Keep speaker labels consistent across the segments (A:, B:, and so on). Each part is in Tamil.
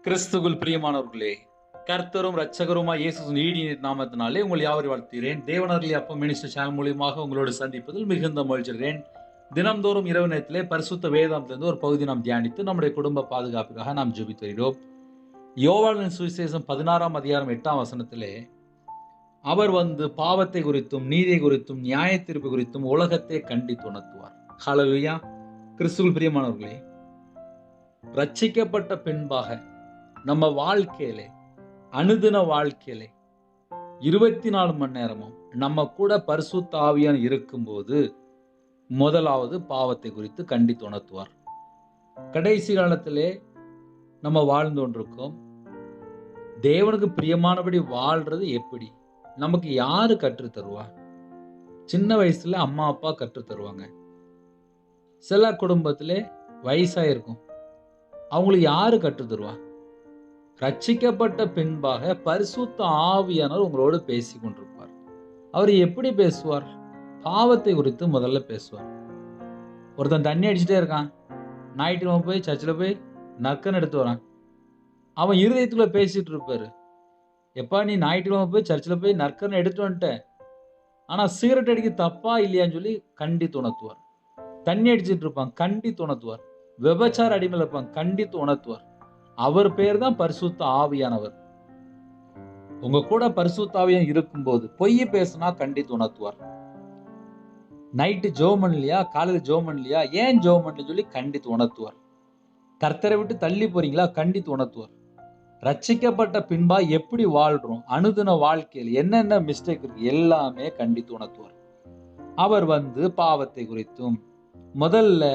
A: கிறிஸ்துவுக்குள் பிரியமானவர்களே, கர்த்தரும் இரட்சகருமாய் இயேசு நீடிய நாமத்தினாலே உங்கள் யாவரையும் வாழ்த்துகிறேன். தேவனருளி அப்பம் மினிஸ்டர் சேனல் மூலியமாக உங்களோடு சந்திப்பதில் மிகுந்த மகிழ்ச்சிகிறேன். தினம்தோறும் இரவு நேரத்திலே பரிசுத்த வேதாந்தத்திலிருந்து ஒரு பகுதி நாம் தியானித்து நம்முடைய குடும்ப பாதுகாப்புக்காக நாம் ஜெபித்து வருகிறோம். யோவானின் சுவிசேஷம் 16ஆம் அதிகாரம் 8ஆம் வசனத்திலே அவர் பாவத்தை குறித்தும் நீதியை குறித்தும் நியாய தீர்ப்பு குறித்தும் உலகத்தை கண்டித்து உணர்த்துவார். ஹல்லேலூயா. கிறிஸ்துவுக்குள் பிரியமானவர்களே, ரட்சிக்கப்பட்ட பின்பாக நம்ம வாழ்க்கையிலே அனுதின வாழ்க்கையிலே 24 மணி நேரமும் நம்ம கூட பரிசுத்த ஆவியானவர் இருக்கும்போது முதலாவது பாவத்தை குறித்து கண்டித்து உணர்த்துவார். கடைசி காலத்திலே நம்ம வாழ்ந்து கொண்டிருக்கோம். தேவனுக்கு பிரியமானபடி வாழ்றது எப்படி? நமக்கு யாரு கற்றுத் தருவா? சின்ன வயசுல அம்மா அப்பா கற்றுத் தருவாங்க. சில குடும்பத்திலே வயசாயிருக்கும், அவங்களுக்கு யாரு கற்றுத் தருவா? ரட்சிக்கப்பட்ட பின்பாக பரிசுத்த ஆவியானவர் உங்களோடு பேசி கொண்டிருப்பார். அவர் எப்படி பேசுவார்? பாவத்தை குறித்து முதல்ல பேசுவார். ஒருத்தன் தண்ணி அடிச்சுட்டே இருக்கான், ஞாயிற்றுக்கிழமை போய் சர்ச்சில் போய் நக்கன் எடுத்து வரான். அவன் இருதயத்துக்குள்ள பேசிட்டு இருப்பாரு, எப்பா நீ ஞாயிற்றுக்கிழமை போய் சர்ச்சில் போய் நற்கன் எடுத்து வந்துட்ட, ஆனா சிகரெட் அடிக்க தப்பா இல்லையான்னு சொல்லி கண்டித்து உணர்த்துவார். தண்ணி அடிச்சுட்டு இருப்பான், கண்டித்து உணர்த்துவார். விபச்சார அடிமையில் இருப்பான், கண்டித்து உணர்த்துவார். அவர் பேர் தான் பரிசுத்த ஆவியானவர். உங்க கூட பரிசுத்த ஆவியானவர் இருக்கும்போது பொய் பேசினா கண்டித்து உணர்த்துவார். நைட்டு ஜெபம் பண்ணலையா, காலையில் ஜெபம் பண்ணலையா, ஏன் ஜெபம் பண்ணல சொல்லி கண்டித்து உணர்த்துவார். கர்த்தரை விட்டு தள்ளி போறீங்களா, கண்டித்து உணர்த்துவார். ரட்சிக்கப்பட்ட பின்பா எப்படி வாழ்றோம், அனுதின வாழ்க்கையில் என்னென்ன மிஸ்டேக் இருக்கு எல்லாமே கண்டித்து உணர்த்துவார். அவர் பாவத்தை குறித்தும் முதல்ல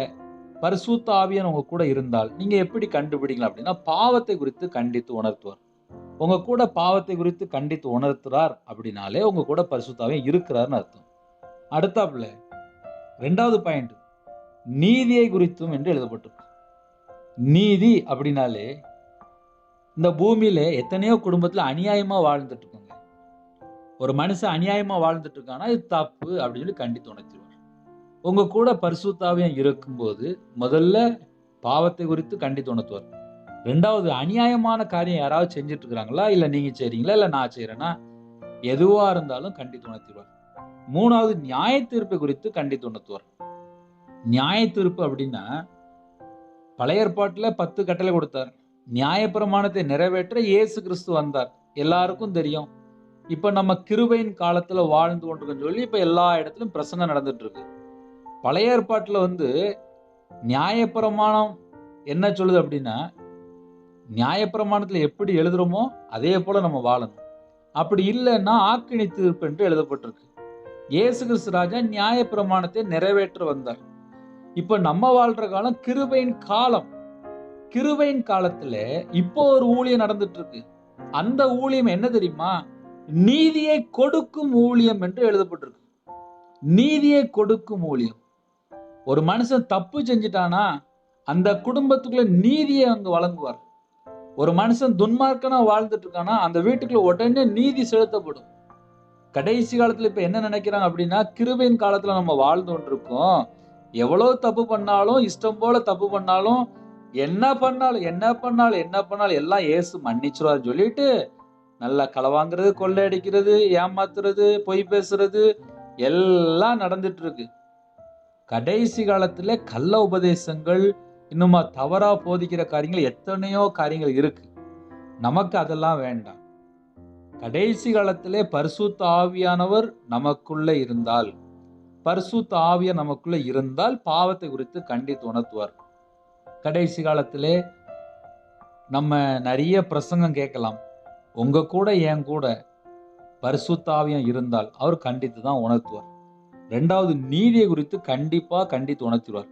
A: பரிசுத்த ஆவியானவர் உங்க கூட இருந்தால் நீங்க எப்படி கண்டுபிடிக்கலாம் அப்படின்னா, பாவத்தை குறித்து கண்டித்து உணர்த்துவார். உங்க கூட பாவத்தை குறித்து கண்டித்து உணர்த்துறார் அப்படின்னாலே உங்க கூட பரிசுத்த ஆவியானவர் இருக்கிறார்னு அர்த்தம். அடுத்தாப்புல 2வது பாயிண்ட், நீதியை குறித்தும் என்று எழுதப்பட்டிருக்கு. நீதி அப்படின்னாலே இந்த பூமியில எத்தனையோ குடும்பத்துல அநியாயமா வாழ்ந்துட்டு இருக்காங்க. ஒரு மனுஷன் அநியாயமா வாழ்ந்துட்டு இருக்கானா இது தப்பு அப்படின்னு சொல்லி கண்டித்து உணர்த்திடுவார். உங்க கூட பரிசுத்த ஆவியானவர் இருக்கும்போது முதல்ல பாவத்தை குறித்து கண்டித்து உணர்த்துவார். 2வது அநியாயமான காரியம் யாராவது செஞ்சுட்டு இருக்கிறாங்களா, இல்ல நீங்க செய்றீங்களா, இல்ல நான் செய்யறேன்னா எதுவா இருந்தாலும் கண்டித்து உணர்த்திடுவார். 3வது நியாய தீர்ப்பு குறித்து கண்டித்து உணர்த்துவார். நியாய தீர்ப்பு அப்படின்னா பழைய ஏற்பாட்டுல 10 கட்டளை கொடுத்தார். நியாயப்பிரமாணத்தை நிறைவேற்ற இயேசு கிறிஸ்து வந்தார், எல்லாருக்கும் தெரியும். இப்ப நம்ம கிருபையின் காலத்துல வாழ்ந்து கொண்டிருக்கோம் சொல்லி இப்ப எல்லா இடத்திலும் பிரசங்கம் நடந்துட்டு இருக்கு. பழைய ஏற்பாட்டுல நியாயப்பிரமாணம் என்ன சொல்லுது அப்படின்னா, நியாயப்பிரமாணத்துல எப்படி எழுதுறோமோ அதே போல நம்ம வாழணும். அப்படி இல்லைன்னா ஆக்கினை தீர்ப்பு என்று எழுதப்பட்டிருக்கு. இயேசு கிறிஸ்து ராஜா நியாயப்பிரமாணத்தை நிறைவேற்ற வந்தார். இப்ப நம்ம வாழ்ற காலம் கிருபையின் காலம். கிருபையின் காலத்துல இப்போ ஒரு ஊழியம் நடந்துட்டு இருக்கு. அந்த ஊழியம் என்ன தெரியுமா? நீதியை கொடுக்கும் ஊழியம் என்று எழுதப்பட்டிருக்கு. நீதியை கொடுக்கும் ஊழியம். ஒரு மனுஷன் தப்பு செஞ்சிட்டானா அந்த குடும்பத்துக்குள்ள நீதியை அங்கு வழங்குவார். ஒரு மனுஷன் துன்மார்க்கனா வாழ்ந்துட்டு இருக்கானா அந்த வீட்டுக்குள்ள உடனே நீதி செலுத்தப்படும். கடைசி காலத்துல இப்ப என்ன நினைக்கிறாங்க அப்படின்னா, கிருபையின் காலத்துல நம்ம வாழ்ந்து கொண்டிருக்கோம், எவ்வளவு தப்பு பண்ணாலும் இஷ்டம் போல தப்பு பண்ணாலும் என்ன பண்ணாலும் எல்லாம் இயேசு மன்னிச்சிருவார் சொல்லிட்டு நல்லா களவாங்கிறது, கொள்ளையடிக்கிறது, ஏமாத்துறது, பொய் பேசுறது எல்லாம் நடந்துட்டு இருக்கு. கடைசி காலத்துல கள்ள உபதேசங்கள், இன்னுமா தவறா போதிக்கிற காரியங்கள் எத்தனையோ காரியங்கள் இருக்கு. நமக்கு அதெல்லாம் வேண்டாம். கடைசி காலத்திலே பரிசுத்த ஆவியானவர் நமக்குள்ள இருந்தால், பாவத்தை குறித்து கண்டித்து உணர்த்துவார். கடைசி காலத்திலே நம்ம நிறைய பிரசங்கம் கேட்கலாம். உங்க கூட என் கூட பரிசுத்த ஆவியானவர் இருந்தால் அவர் கண்டித்து தான் உணர்த்துவார். 2வது நீதியை குறித்து கண்டிப்பா கண்டித்து உணர்த்துவார்.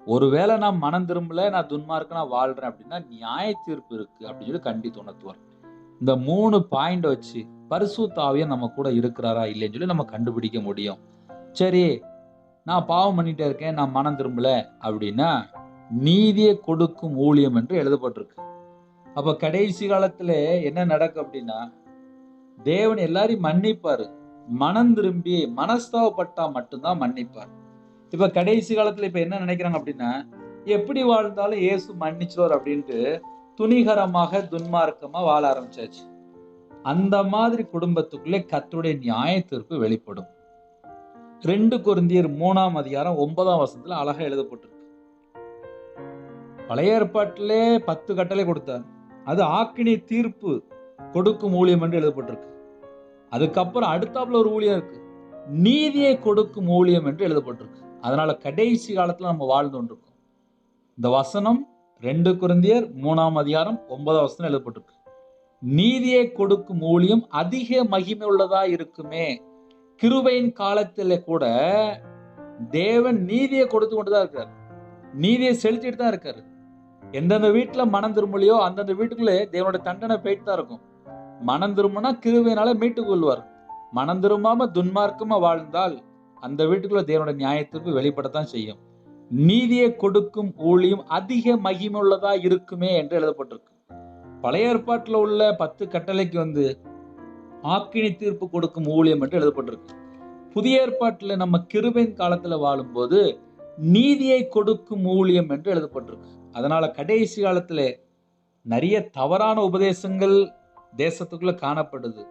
A: ஒருவேளை நான் மனம் திரும்பல, நான் துன்மார்க்கனா வாழ்றேன் அப்படின்னா நியாய தீர்ப்பு இருக்கு அப்படின்னு சொல்லி கண்டித்து உணர்த்துவார். இந்த 3 பாயிண்ட் வச்சு பரிசுத்த ஆவியானவர் நம்ம கூட இருக்கிறாரா இல்லைன்னு சொல்லி நம்ம கண்டுபிடிக்க முடியும். சரி, நான் பாவம் பண்ணிட்டே இருக்கேன், நான் மனம் திரும்பல அப்படின்னா நீதியை கொடுக்கும் ஊழியம் என்று எழுதப்பட்டிருக்கு. அப்ப கடைசி காலத்துல என்ன நடக்கும் அப்படின்னா, தேவன் எல்லாரையும் மன்னிப்பாரு. மனம் திரும்பி மனஸ்தாபப்பட்டா மட்டும்தான் மன்னிப்பார். இப்ப கடைசி காலத்துல இப்ப என்ன நினைக்கிறாங்க அப்படின்னா, எப்படி வாழ்ந்தாலும் இயேசு மன்னிச்சுவார் அப்படின்ட்டு துணிகரமாக துன்மார்க்கமா வாழ ஆரம்பிச்சாச்சு. அந்த மாதிரி குடும்பத்துக்குள்ளே கர்த்தருடைய நியாய தீர்ப்பு வெளிப்படும். 2 கொரிந்தியர் 3ஆம் அதிகாரம் 9ஆம் வசனத்துல அழகா எழுதப்பட்டிருக்கு. பழைய ஏற்பாட்டிலே 10 கட்டளை கொடுத்தார். அது ஆக்கினை தீர்ப்பு கொடுக்கும் ஊழியம் என்று எழுதப்பட்டிருக்கு. அதுக்கப்புறம் அடுத்தாப்புல ஒரு ஊழியம் இருக்கு, நீதியை கொடுக்கும் ஊழியம் என்று எழுதப்பட்டிருக்கு. அதனால கடைசி காலத்துல நம்ம வாழ்ந்து கொண்டிருக்கோம். இந்த வசனம் 2 கொரிந்தியர் 3ஆம் அதிகாரம் 9ஆம் வசனம் எழுதப்பட்டிருக்கு. நீதியை கொடுக்கும் ஊழியம் அதிக மகிமை உள்ளதா இருக்குமே. கிருபையின் காலத்துல கூட தேவன் நீதியை கொடுத்து கொண்டுதான் இருக்காரு, நீதியை செலுத்திட்டு தான் இருக்காரு. எந்தெந்த வீட்டுல மனம் திரும்பலையோ அந்தந்த வீட்டுக்குள்ளே தேவனுடைய தண்டனை போயிட்டு தான் இருக்கும். மனம் திரும்பினா கிருபையினால மீட்டுக் கொள்வார். மனம் திரும்பாம துன்மார்க்கமா வாழ்ந்தால் அந்த வீட்டுக்குள்ள தேவனுடைய நியாயத்திற்கு வெளிப்படத்தான் செய்யும். நீதியை கொடுக்கும் ஊழியம் அதிக மகிமை உள்ளதா இருக்குமே என்று எழுதப்பட்டிருக்கு. பழைய ஏற்பாட்டுல உள்ள 10 கட்டளைக்கு ஆக்கினி தீர்ப்பு கொடுக்கும் ஊழியம் என்று எழுதப்பட்டிருக்கு. புதிய ஏற்பாட்டுல நம்ம கிருபையின் காலத்துல வாழும்போது நீதியை கொடுக்கும் ஊழியம் என்று எழுதப்பட்டிருக்கு. அதனால கடைசி காலத்துல நிறைய தவறான உபதேசங்கள் தேசத்துக்குள்ள காணப்படுது.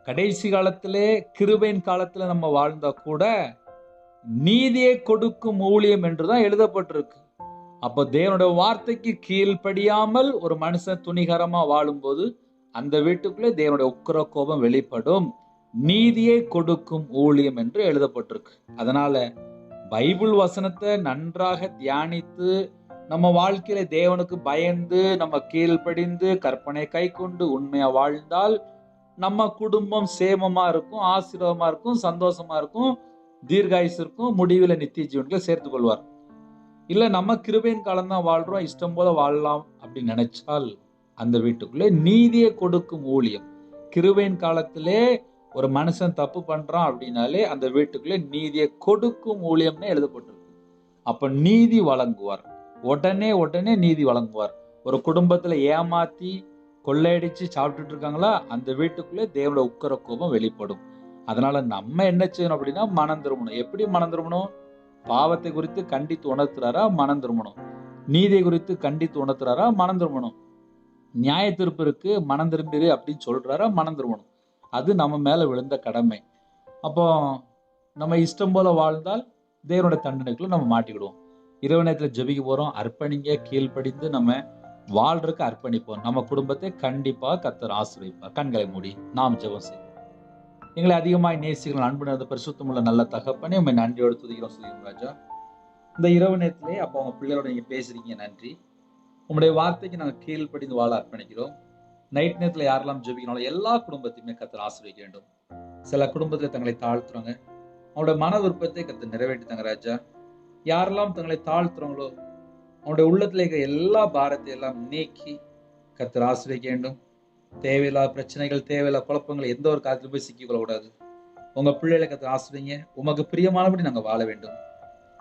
A: கடைசி காலத்திலே கிருபையின் காலத்துல நம்ம வாழ்ந்தா கூட நீதியை கொடுக்கும் ஊழியம் என்றுதான் எழுதப்பட்டிருக்கு. அப்போ தேவனுடைய வார்த்தைக்கு கீழ்ப்படியாமல் ஒரு மனுஷன் துணிகரமா வாழும்போது அந்த வீட்டுக்குள்ளே தேவனுடைய உக்கிர கோபம் வெளிப்படும். நீதியை கொடுக்கும் ஊழியம் என்று எழுதப்பட்டிருக்கு. அதனால பைபிள் வசனத்தை நன்றாக தியானித்து நம்ம வாழ்க்கையில தேவனுக்கு பயந்து நம்ம கீழ்ப்படிந்து கற்பனை கை கொண்டு உண்மையா வாழ்ந்தால் நம்ம குடும்பம் சேமமா இருக்கும், ஆசீர்வாதமா இருக்கும், சந்தோஷமா இருக்கும், தீர்காயுசு இருக்கும், முடிவில் நித்திய ஜீவன்களை சேர்த்து கொள்வார். இல்ல நம்ம கிருபையின் காலம் தான் வாழ்றோம், இஷ்டம் போல வாழலாம் அப்படின்னு நினைச்சால் அந்த வீட்டுக்குள்ளே நீதியை கொடுக்கும் ஊழியம். கிருபையின் காலத்திலே ஒரு மனுஷன் தப்பு பண்றான் அப்படின்னாலே அந்த வீட்டுக்குள்ளே நீதியை கொடுக்கும் ஊழியம்னு எழுதப்பட்டிருக்கு. அப்ப நீதி வழங்குவார், உடனே நீதி வழங்குவார். ஒரு குடும்பத்துல ஏமாத்தி கொள்ளையடிச்சு சாப்பிட்டுட்டு இருக்காங்களா, அந்த வீட்டுக்குள்ளே தேவனோட உக்கிர கோபம் வெளிப்படும். அதனால நம்ம என்ன செய்யணும் அப்படின்னா மனம் திரும்பணும். எப்படி மனம் திரும்பணும்? பாவத்தை குறித்து கண்டித்து உணர்த்துறாரா, மனம் திரும்பணும். நீதியை குறித்து கண்டித்து உணர்த்துறாரா, மனம் திரும்பணும். நியாய தீர்ப்பு இருக்கு, மனம் திரும்பிடு அப்படின்னு சொல்றாரா, மனம் திரும்பணும். அது நம்ம மேல விழுந்த கடமை. அப்போ நம்ம இஷ்டம் போல வாழ்ந்தால் தேவனுடைய தண்டனைக்குள்ள நம்ம மாட்டிக்கிடுவோம். இரவு நேரத்துல ஜெபிக்க போறோம், அர்ப்பணிங்க, கீழ்ப்படிந்து நம்ம வாழ்றதுக்கு அர்ப்பணிப்போம். நம்ம குடும்பத்தை கண்டிப்பா கர்த்தர் ஆசீர்வதிப்பார். கண்களை மூடி நாம் ஜெபம் செய்வோம். எங்களை அதிகமாய் நேசிக்கிற அன்பு நிறைந்த பரிசுத்தமுள்ள நல்ல தகப்பனே, உண்மை நன்றியோடு துதிக்கிறோம் சொல்லிடுறோம் ராஜா. இந்த இரவு நேரத்திலே அப்போ அவங்க பிள்ளையோட நீங்க பேசுறீங்க, நன்றி. உங்களுடைய வார்த்தைக்கு நாங்கள் கீழ்ப்படிந்து வாழ அர்ப்பணிக்கிறோம். நைட் நேரத்துல யாரெல்லாம் ஜெபிக்கணும் எல்லா குடும்பத்தையுமே கர்த்தர் ஆசீர்வதிக்க வேண்டும். சில குடும்பத்துல தங்களை தாழ்த்துறாங்க, அவங்களுடைய மன விருப்பத்தை கர்த்தர் நிறைவேற்றித்தாங்க ராஜா. யாரெல்லாம் தங்களை தாழ்த்துறாங்களோ அவனுடைய உள்ளத்துல இருக்க எல்லா பாரத்தை எல்லாம் நீக்கி கர்த்தர் ஆசீர்வதிக்க வேண்டும். தேவையில்லாத பிரச்சனைகள், தேவையில்லாத குழப்பங்கள் எந்த ஒரு காலத்துல போய் சிக்கிக் கொள்ளக்கூடாது. உங்க பிள்ளைகளை கர்த்தர் ஆசீர்வதிங்க. உமக்கு பிரியமானபடி நாங்க வாழ வேண்டும்.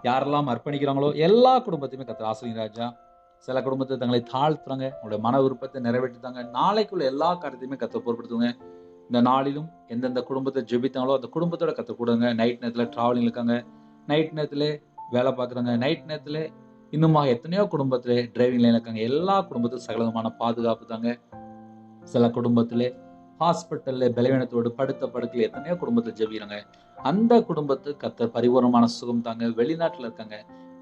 A: யாரெல்லாம் அர்ப்பணிக்கிறாங்களோ எல்லா குடும்பத்தையுமே கர்த்தர் ஆசீர்வதிங்க ராஜா. சில குடும்பத்தை தங்களை தாழ்த்துறாங்க, அவங்களுடைய மன விருப்பத்தை நிறைவேற்றித்தாங்க. நாளைக்குள்ள எல்லா காரியத்தையுமே கர்த்தர் பொறுப்படுத்துங்க. இந்த நாளிலும் எந்தெந்த குடும்பத்தை ஜெபித்தாங்களோ அந்த குடும்பத்தோட கர்த்தர் கூடுங்க. நைட் நேரத்துல டிராவலிங் இருக்காங்க, நைட் நேரத்துல வேலை பார்க்குறாங்க, நைட் நேரத்துல இன்னுமாக எத்தனையோ குடும்பத்துல டிரைவிங் லைன் இருக்காங்க. எல்லா குடும்பத்துக்கும் சகலமான பாதுகாப்பு தாங்க. சில குடும்பத்துல ஹாஸ்பிட்டல்ல பலவீனத்தோடு படுத்த படுக்கையில் எத்தனையோ குடும்பத்துல ஜெபிக்கிறாங்க. அந்த குடும்பத்துக்கு கர்த்தர் பரிபூர்ணமான சுகம் தாங்க. வெளிநாட்டுல இருக்காங்க,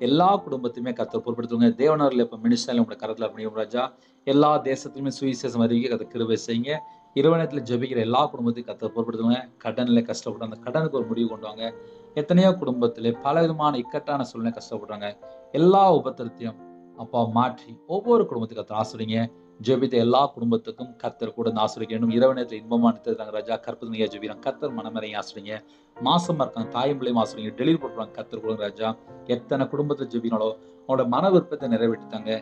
A: எல்லா குடும்பத்தையுமே கர்த்தர் பொறுப்படுத்துவாங்க. தேவனவர்கள் இப்ப மினிஸ்டர் உங்களுடைய கரத்துல பண்ணியும் ராஜா. எல்லா தேசத்திலுமே சுவிசேஷம் அறிவிக்க கர்த்தர் கிருபை செய்யுங்க. இரவு நேரத்துல ஜெபிக்கிற எல்லா குடும்பத்தையும் கர்த்தர் பொறுப்படுத்துவாங்க. கடன்ல கஷ்டப்பட்டு அந்த கடனுக்கு ஒரு முடிவு கொண்டு வாங்க. எத்தனையோ குடும்பத்திலே பல விதமான இக்கட்டான சூழ்நிலை கஷ்டப்படுறாங்க. எல்லா உபத்திரத்தையும் அப்பா மாற்றி ஒவ்வொரு குடும்பத்துக்கு கர்த்தர் ஆசீர்வதிங்க. ஜெபித்த எல்லா குடும்பத்துக்கும் கர்த்தர் கூட ஆசீர்வதிக்க வேண்டும். இரவு நேரத்தில் இன்பமான ராஜா கற்பனையா ஜெபிக்கிறாங்க, கர்த்தர் மனமறையும் ஆசீர்வதிங்க. மாசமா இருக்காங்க, தாயும் பிள்ளையும் ஆசீர்வதிங்க. டெலிவரி போடுறாங்க, கர்த்தர் கொடுங்க ராஜா. எத்தனை குடும்பத்தை ஜெபினாலோ அவனோட மன விருப்பத்தை நிறைவேற்றித்தாங்க.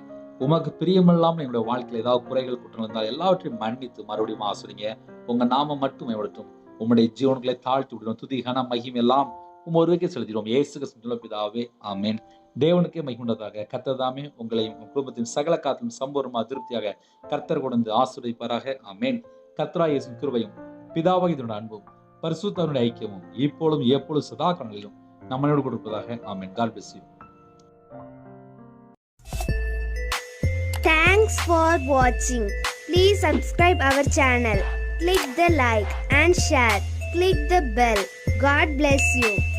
A: உமக்கு பிரியமில்லாமல் எங்களுடைய வாழ்க்கையில் ஏதாவது குறைகள் குற்றம் இருந்தால் எல்லாவற்றையும் மன்னித்து மறுபடியும் ஆசீர்வதிங்க. உங்க நாமம் மட்டும் மேம்படுத்தும். உம்முடைய ஜீவன்களை தாழ்த்தி விடுவோம். துதிகான மகிமை எல்லாம் ஒருவருக்கே செலுத்திடுவோம். இயேசு கிறிஸ்துவின் பிதாவே, ஆமென். தேவனுக்கே மகிமையுண்டதாக. கர்த்தர் தாமே உங்களையும் உங்கள் குடும்பத்தின் சகல காத்திலும் சம்பூர்ணமாக திருப்தியாக கர்த்தர் கொண்டு ஆசீர்வதிப்பாராக, ஆமென். கர்த்தராகிய இயேசுவின் கிருபையும் பிதாவாகிய தேவனுடைய அன்பும் பரிசுத்தருடைய ஐக்கியமும் இப்பொழுதும் எப்பொழுதும் சதா காலங்களிலும் நம்மளோடு கொடுப்பதாக, ஆமென். God bless you.
B: Thanks for watching. Please subscribe our channel. Click the like and share. Click the bell. God bless you.